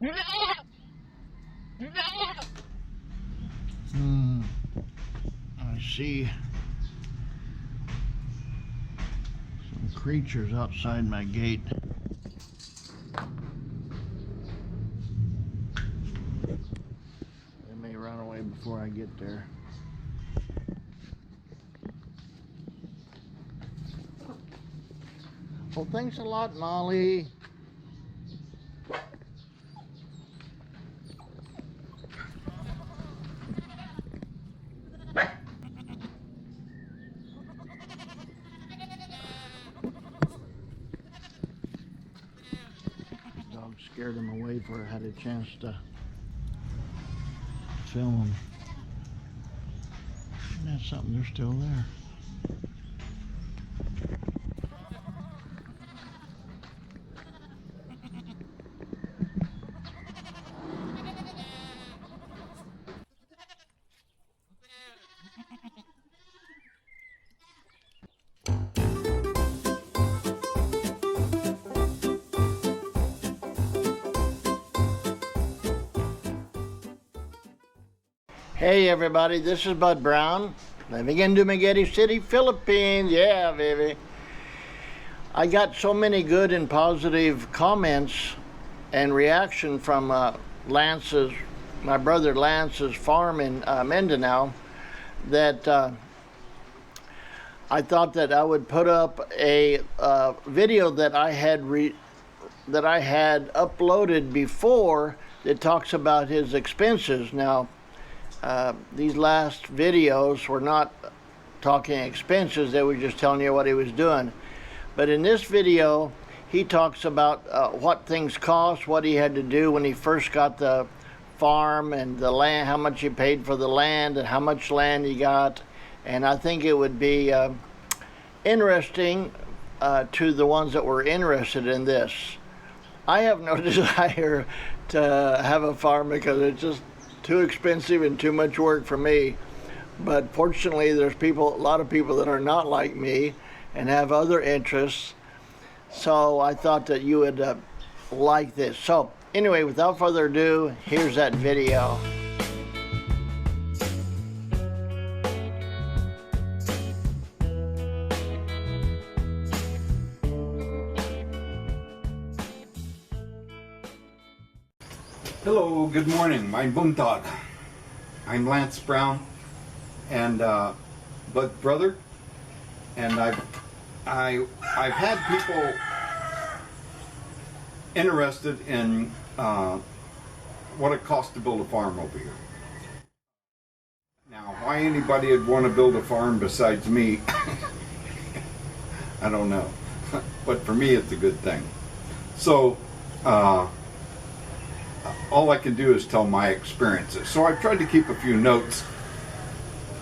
I see some creatures outside my gate. They may run away before I get there. Well, thanks a lot, Molly. Dog scared him away before I had a chance to film him. That's something, they're still there. Hey everybody, this is Bud Brown, living in Dumaguete City, Philippines. Yeah, baby. I got so many good and positive comments and reaction from my brother Lance's farm in Mindanao, that I thought that I would put up a video that I had uploaded before that talks about his expenses. Now, these last videos were not talking expenses, they were just telling you what he was doing. But in this video, he talks about what things cost, what he had to do when he first got the farm and the land, how much he paid for the land and how much land he got. And I think it would be interesting to the ones that were interested in this. I have no desire to have a farm because it's just too expensive and too much work for me. But fortunately, there's a lot of people that are not like me and have other interests. So I thought that you would like this. So anyway, without further ado, here's that video. Hello, good morning, mein Buntag. I'm Lance Brown and Bud brother, and I've had people interested in what it costs to build a farm over here. Now, why anybody would want to build a farm besides me, I don't know, but for me it's a good thing. So all I can do is tell my experiences. So I've tried to keep a few notes.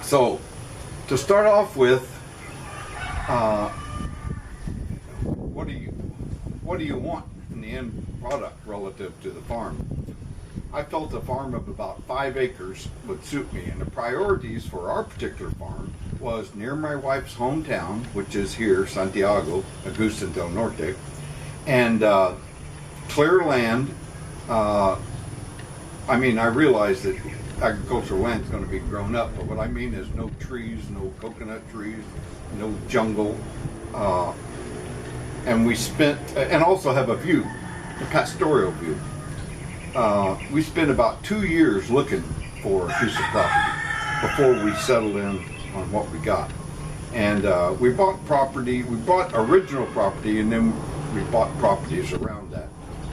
So to start off with, what do you want in the end product relative to the farm? I felt a farm of about 5 acres would suit me, and the priorities for our particular farm was near my wife's hometown, which is here, Santiago, Augusta del Norte, and clear land. I mean, I realize that agricultural land is going to be grown up, but what I mean is no trees, no coconut trees, no jungle, and we spent, and also have a view, a pastoral view. We spent about 2 years looking for a piece of property before we settled in on what we got. And we bought property, we bought original property, and then we bought properties around that.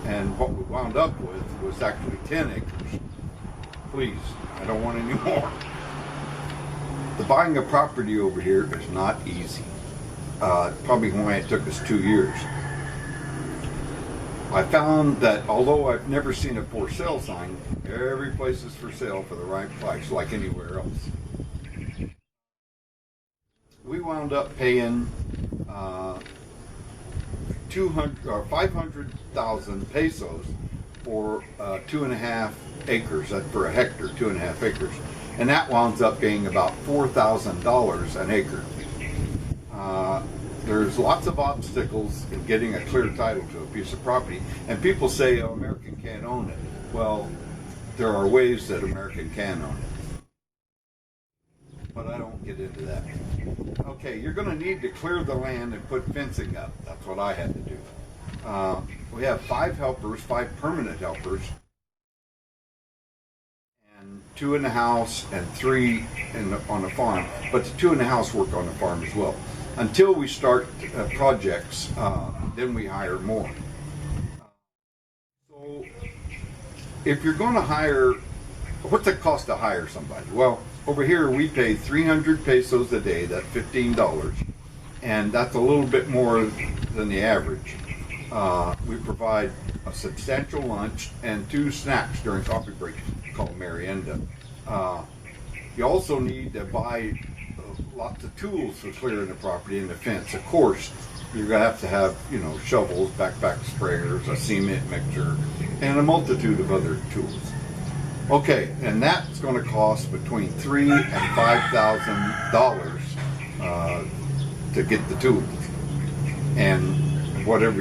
And what we wound up with was actually 10 acres. Please, I don't want any more. The buying a property over here is not easy. Probably why it took us 2 years. I found that although I've never seen a for sale sign, every place is for sale for the right price, like anywhere else. We wound up paying 500,000 pesos for 2.5 acres. That's for a hectare, 2.5 acres, and that winds up being about $4,000 an acre. There's lots of obstacles in getting a clear title to a piece of property, and people say, oh, American can't own it. Well, there are ways that American can own it. But I don't get into that. Okay, you're going to need to clear the land and put fencing up. That's what I had to do. We have 5 helpers, 5 permanent helpers, and 2 in the house and 3 on the farm. But the 2 in the house work on the farm as well. Until we start projects, then we hire more. So if you're going to hire, what's it cost to hire somebody? Well, over here we pay 300 pesos a day, that's $15, and that's a little bit more than the average. We provide a substantial lunch and 2 snacks during coffee breaks called merienda. You also need to buy lots of tools for clearing the property and the fence. Of course, you're going to have, you know, shovels, backpack sprayers, a cement mixer, and a multitude of other tools. Okay, and that's going to cost between $3,000 and $5,000 to get the tools, and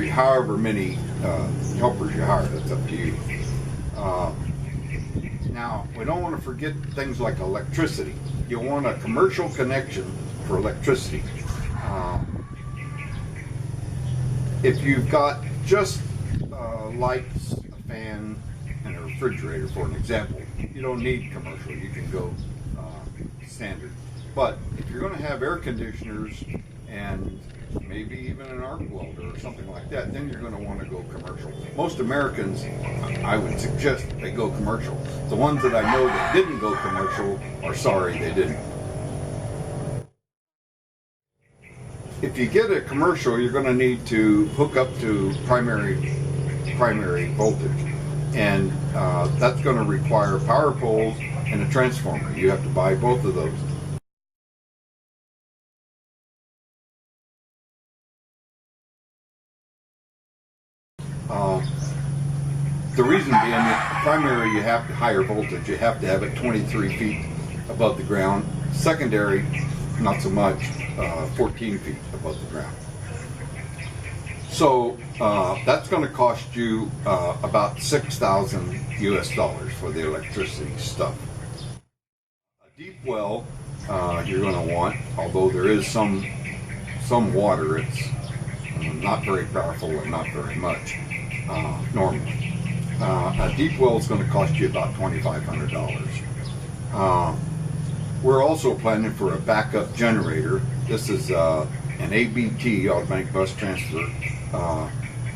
however many helpers you hire. That's up to you. Now, we don't want to forget things like electricity. You want a commercial connection for electricity. If you've got just lights, a fan, and a refrigerator, for an example, you don't need commercial. You can go standard. But if you're going to have air conditioners and maybe even an arc welder or something like that, then you're going to want to go commercial. Most Americans, I would suggest they go commercial. The ones that I know that didn't go commercial are sorry they didn't. If you get a commercial, you're going to need to hook up to primary voltage, and that's going to require power poles and a transformer. You have to buy both of those. The reason being that primary, you have to higher voltage. You have to have it 23 feet above the ground. Secondary, not so much, 14 feet above the ground. So that's going to cost you about $6,000 US for the electricity stuff. A deep well you're going to want, although there is some water. It's not very powerful and not very much normally. A deep well is going to cost you about $2,500. We're also planning for a backup generator. This is an ABT, automatic bus transfer,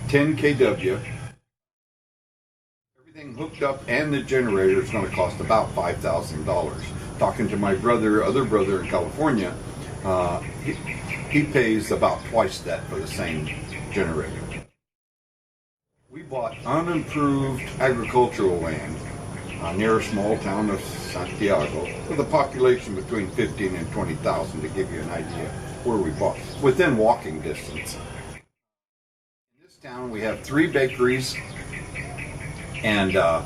10 kW. Everything hooked up, and the generator is going to cost about $5,000. Talking to my other brother in California, he pays about twice that for the same generator. We bought unimproved agricultural land near a small town of Santiago with a population between 15 and 20,000, to give you an idea where we bought, within walking distance. In this town we have 3 bakeries and 5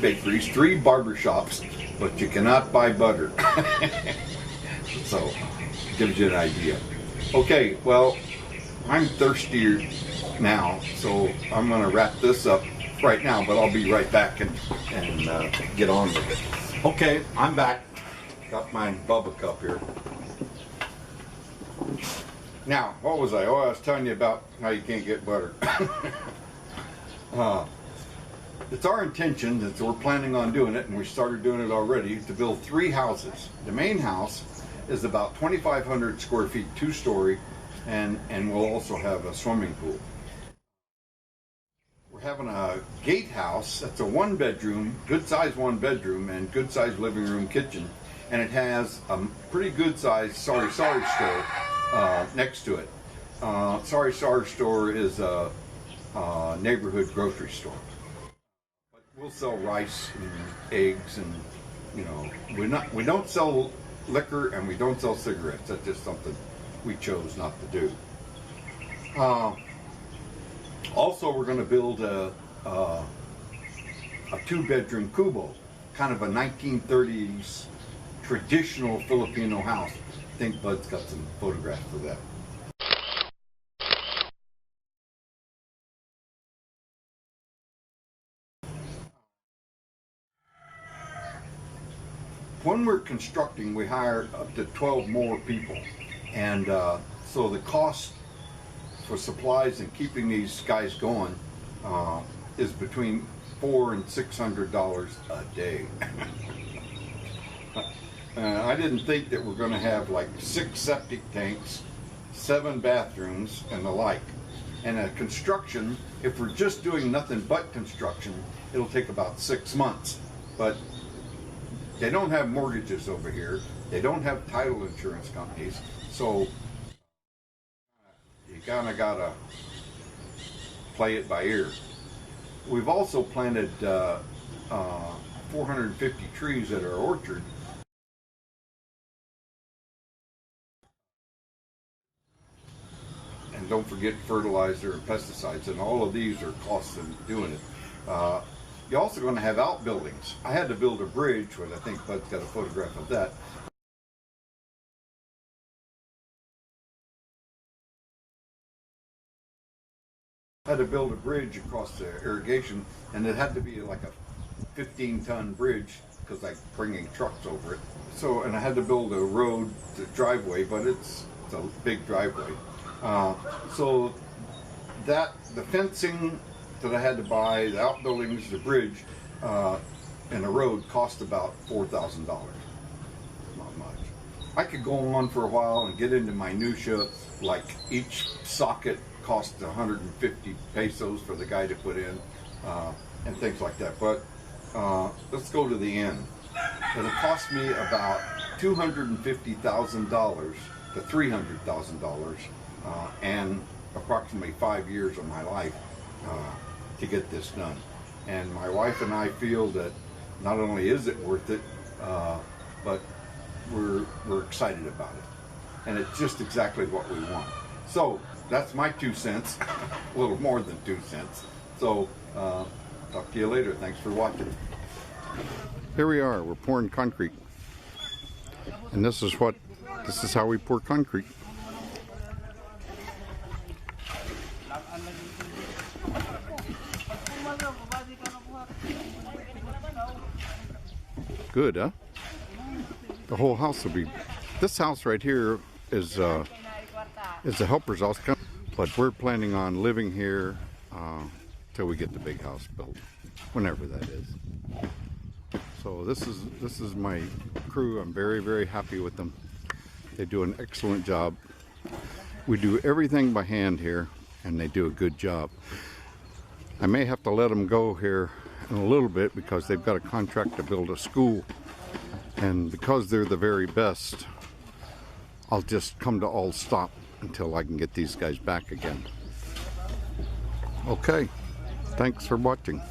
bakeries, 3 barbershops, but you cannot buy butter. So, gives you an idea. Okay, well, I'm thirsty now, so I'm going to wrap this up right now, but I'll be right back and get on with it. Okay, I'm back. Got my Bubba cup here. Now, what was I? Oh, I was telling you about how you can't get butter. It's our intention that we're planning on doing it, and we started doing it already, to build 3 houses. The main house is about 2,500 square feet, 2-story, and we'll also have a swimming pool. We're having a gatehouse that's a 1-bedroom, good-sized 1-bedroom, and good-sized living room, kitchen, and it has a pretty good-sized Sorry store next to it. Sorry store is a neighborhood grocery store. But we'll sell rice and eggs, and we don't sell liquor, and we don't sell cigarettes. That's just something we chose not to do. Also, we're going to build a 2-bedroom kubo, kind of a 1930s traditional Filipino house. I think Bud's got some photographs of that. when we're constructing, we hire up to 12 more people. And so the cost for supplies and keeping these guys going is between $400 and $600 a day. I didn't think that we're going to have like 6 septic tanks, 7 bathrooms, and the like. And a construction, if we're just doing nothing but construction, it'll take about 6 months. But they don't have mortgages over here. They don't have title insurance companies. So you kind of got to play it by ear. We've also planted 450 trees at our orchard. And don't forget fertilizer and pesticides, and all of these are costs in doing it. You're also going to have outbuildings. I had to build a bridge, which I think Bud's got a photograph of that. I had to build a bridge across the irrigation, and it had to be like a 15-ton bridge because like bringing trucks over it. So, and I had to build a road, the driveway, but it's a big driveway. So that the fencing that I had to buy, the outbuildings, the bridge, and the road cost about $4,000. Not much. I could go on for a while and get into minutia, like each socket cost 150 pesos for the guy to put in, and things like that. But let's go to the end. It'll cost me about $250,000 to $300,000, and approximately 5 years of my life to get this done. And my wife and I feel that not only is it worth it, but we're excited about it. And it's just exactly what we want. So that's my 2 cents, a little more than 2 cents. So talk to you later. Thanks for watching. Here we are, we're pouring concrete. And this is how we pour concrete. Good, huh? The whole house will be, this house right here is a helper's house, but we're planning on living here till we get the big house built, whenever that is. So this is my crew. I'm very, very happy with them. They do an excellent job. We do everything by hand here, and they do a good job. I may have to let them go here in a little bit because they've got a contract to build a school, and because they're the very best, I'll just come to all stop until I can get these guys back again. Okay, thanks for watching.